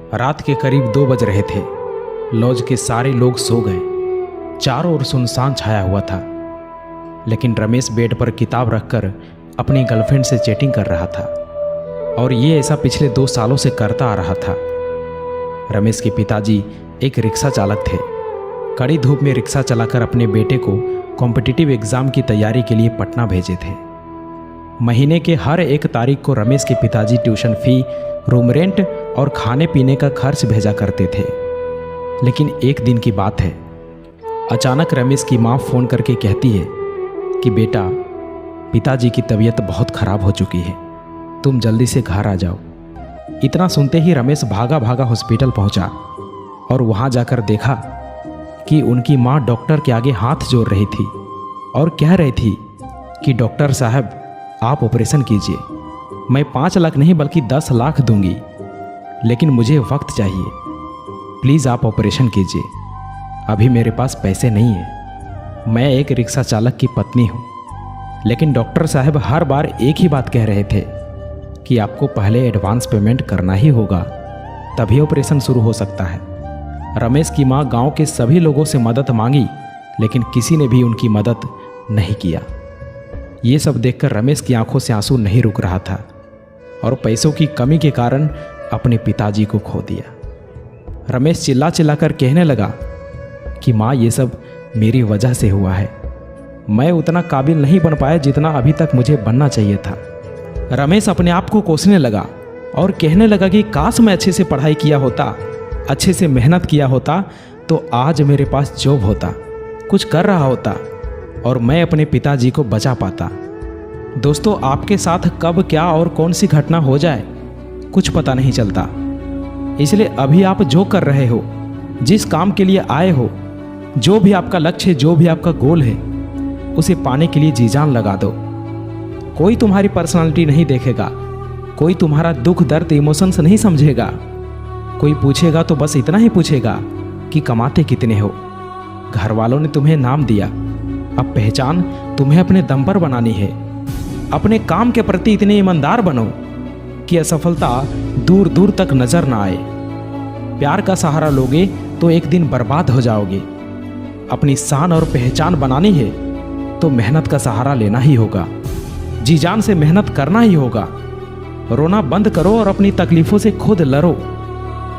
रात के करीब 2 बज रहे थे। लॉज के सारे लोग सो गए। चारों ओर सुनसान छाया हुआ था, लेकिन रमेश बेड पर किताब रखकर अपनी गर्लफ्रेंड से चैटिंग कर रहा था, और ये ऐसा पिछले 2 सालों से करता आ रहा था। रमेश के पिताजी एक रिक्शा चालक थे। कड़ी धूप में रिक्शा चलाकर अपने बेटे को कॉम्पिटिटिव एग्ज़ाम की तैयारी के लिए पटना भेजे थे। महीने के हर 1 तारीख को रमेश के पिताजी ट्यूशन फ़ी, रूम रेंट और खाने पीने का खर्च भेजा करते थे। लेकिन एक दिन की बात है, अचानक रमेश की माँ फ़ोन करके कहती है कि बेटा, पिताजी की तबीयत बहुत ख़राब हो चुकी है, तुम जल्दी से घर आ जाओ। इतना सुनते ही रमेश भागा भागा हॉस्पिटल पहुंचा और वहां जाकर देखा कि उनकी माँ डॉक्टर के आगे हाथ जोड़ रही थी और कह रही थी कि डॉक्टर साहब, आप ऑपरेशन कीजिए, मैं 5 लाख नहीं बल्कि 10 लाख दूंगी, लेकिन मुझे वक्त चाहिए, प्लीज़ आप ऑपरेशन कीजिए, अभी मेरे पास पैसे नहीं है, मैं एक रिक्शा चालक की पत्नी हूँ। लेकिन डॉक्टर साहब हर बार एक ही बात कह रहे थे कि आपको पहले एडवांस पेमेंट करना ही होगा, तभी ऑपरेशन शुरू हो सकता है। रमेश की माँ गांव के सभी लोगों से मदद मांगी, लेकिन किसी ने भी उनकी मदद नहीं किया। ये सब देखकर रमेश की आंखों से आंसू नहीं रुक रहा था और पैसों की कमी के कारण अपने पिताजी को खो दिया। रमेश चिल्ला चिल्लाकर कहने लगा कि माँ, ये सब मेरी वजह से हुआ है, मैं उतना काबिल नहीं बन पाया जितना अभी तक मुझे बनना चाहिए था। रमेश अपने आप को कोसने लगा और कहने लगा कि काश मैं अच्छे से पढ़ाई किया होता, अच्छे से मेहनत किया होता, तो आज मेरे पास जॉब होता, कुछ कर रहा होता और मैं अपने पिताजी को बचा पाता। दोस्तों, आपके साथ कब क्या और कौन सी घटना हो जाए कुछ पता नहीं चलता, इसलिए अभी आप जो कर रहे हो, जिस काम के लिए आए हो, जो भी आपका लक्ष्य है, जो भी आपका गोल है, उसे पाने के लिए जी जान लगा दो। कोई तुम्हारी पर्सनालिटी नहीं देखेगा, कोई तुम्हारा दुख दर्द इमोशंस नहीं समझेगा। कोई पूछेगा तो बस इतना ही पूछेगा कि कमाते कितने हो। घर वालों ने तुम्हें नाम दिया, अब पहचान तुम्हें अपने दम पर बनानी है। अपने काम के प्रति इतने ईमानदार बनो कि असफलता दूर दूर तक नजर ना आए। प्यार का सहारा लोगे तो एक दिन बर्बाद हो जाओगे। अपनी शान और पहचान बनानी है तो मेहनत का सहारा लेना ही होगा, जी जान से मेहनत करना ही होगा। रोना बंद करो और अपनी तकलीफों से खुद लड़ो।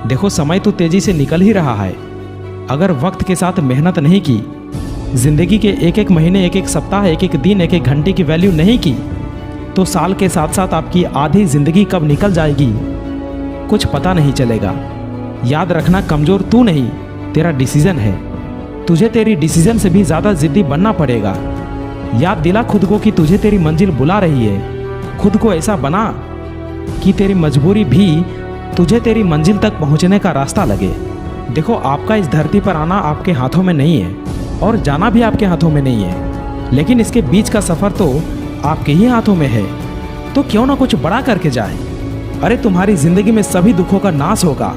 देखो, समय तो तेजी से निकल ही रहा है। अगर वक्त के साथ मेहनत नहीं की, जिंदगी के एक एक महीने, एक एक सप्ताह, एक एक दिन, एक एक घंटे की वैल्यू नहीं की, तो साल के साथ साथ आपकी आधी जिंदगी कब निकल जाएगी कुछ पता नहीं चलेगा। याद रखना, कमजोर तू नहीं, तेरा डिसीजन है। तुझे तेरी डिसीजन से भी ज़्यादा जिद्दी बनना पड़ेगा। याद दिला खुद को कि तुझे तेरी मंजिल बुला रही है। खुद को ऐसा बना कि तेरी मजबूरी भी तुझे तेरी मंजिल तक पहुंचने का रास्ता लगे। देखो, आपका इस धरती पर आना आपके हाथों में नहीं है और जाना भी आपके हाथों में नहीं है, लेकिन इसके बीच का सफ़र तो आपके ही हाथों में है। तो क्यों ना कुछ बड़ा करके जाए। अरे, तुम्हारी ज़िंदगी में सभी दुखों का नाश होगा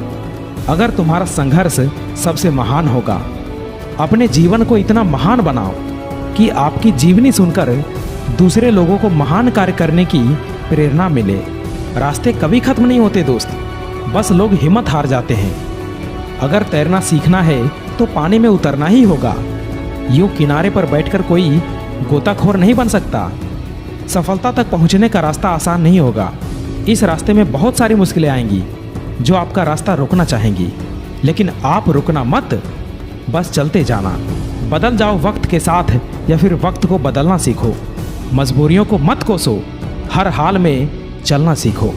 अगर तुम्हारा संघर्ष सबसे महान होगा। अपने जीवन को इतना महान बनाओ कि आपकी जीवनी सुनकर दूसरे लोगों को महान कार्य करने की प्रेरणा मिले। रास्ते कभी खत्म नहीं होते दोस्त, बस लोग हिम्मत हार जाते हैं। अगर तैरना सीखना है तो पानी में उतरना ही होगा। यूं किनारे पर बैठकर कोई गोताखोर नहीं बन सकता। सफलता तक पहुंचने का रास्ता आसान नहीं होगा। इस रास्ते में बहुत सारी मुश्किलें आएंगी जो आपका रास्ता रोकना चाहेंगी, लेकिन आप रुकना मत, बस चलते जाना। बदल जाओ वक्त के साथ या फिर वक्त को बदलना सीखो। मजबूरियों को मत कोसो, हर हाल में चलना सीखो।